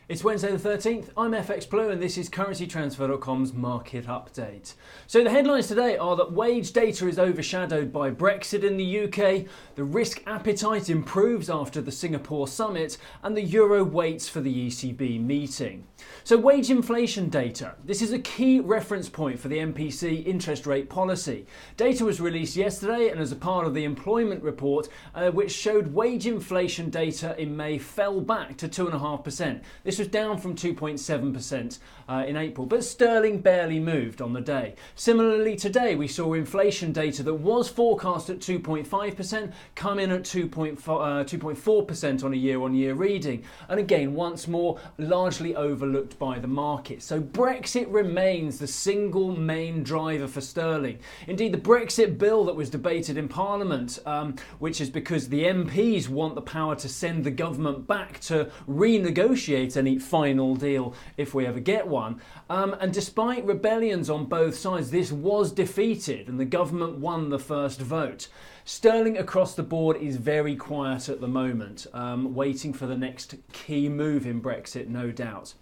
It's Wednesday the 13th, I'm FX Blue and this is CurrencyTransfer.com's market update. So the headlines today are that wage data is overshadowed by Brexit in the UK, the risk appetite improves after the Singapore summit, and the euro waits for the ECB meeting. So wage inflation data. This is a key reference point for the MPC interest rate policy. Data was released yesterday and as a part of the employment report, which showed wage inflation data in May fell back to 2.5%. This was down from 2.7% in April, but sterling barely moved on the day. Similarly, today we saw inflation data that was forecast at 2.5% come in at 2.4% on a year-on-year reading, and again, once more, largely overlooked by the market. So Brexit remains the single main driver for sterling. Indeed, the Brexit bill that was debated in Parliament, which is because the MPs want the power to send the government back to renegotiate any final deal if we ever get one. And despite rebellions on both sides, this was defeated and the government won the first vote. Sterling across the board is very quiet at the moment, waiting for the next key move in Brexit, no doubt.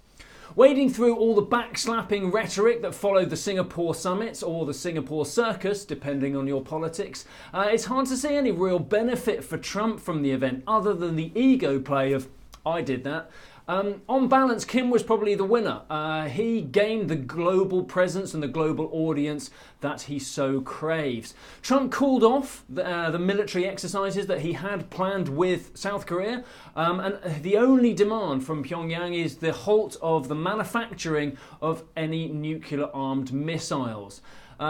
Wading through all the backslapping rhetoric that followed the Singapore summit or the Singapore circus, depending on your politics, it's hard to see any real benefit for Trump from the event other than the ego play of, I did that. On balance, Kim was probably the winner. He gained the global presence and the global audience that he so craves. Trump cooled off the military exercises that he had planned with South Korea, and the only demand from Pyongyang is the halt of the manufacturing of any nuclear-armed missiles.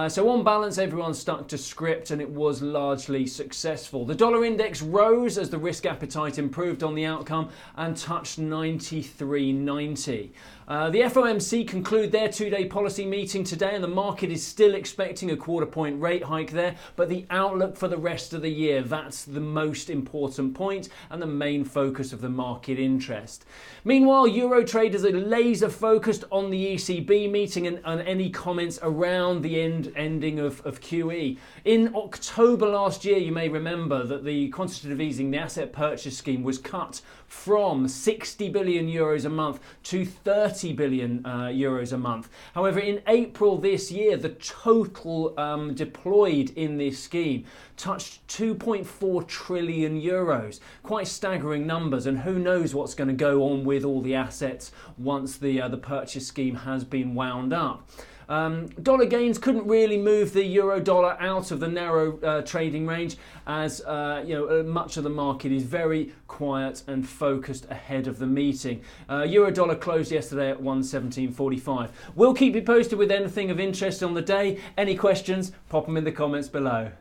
So on balance, everyone stuck to script and it was largely successful. The dollar index rose as the risk appetite improved on the outcome and touched 93.90. The FOMC conclude their two-day policy meeting today and the market is still expecting a quarter-point rate hike there, but the outlook for the rest of the year, that's the most important point and the main focus of the market interest. Meanwhile, Euro traders are laser focused on the ECB meeting and any comments around the ending of QE. In October last year, you may remember that the quantitative easing, the asset purchase scheme, was cut from 60 billion euros a month to 30 billion euros a month. However, in April this year, the total deployed in this scheme touched 2.4 trillion euros. Quite staggering numbers, and who knows what's going to go on with all the assets once the purchase scheme has been wound up. Dollar gains couldn't really move the euro dollar out of the narrow trading range as much of the market is very quiet and focused ahead of the meeting. Euro dollar closed yesterday at 117.45. We'll keep you posted with anything of interest on the day. Any questions, pop them in the comments below.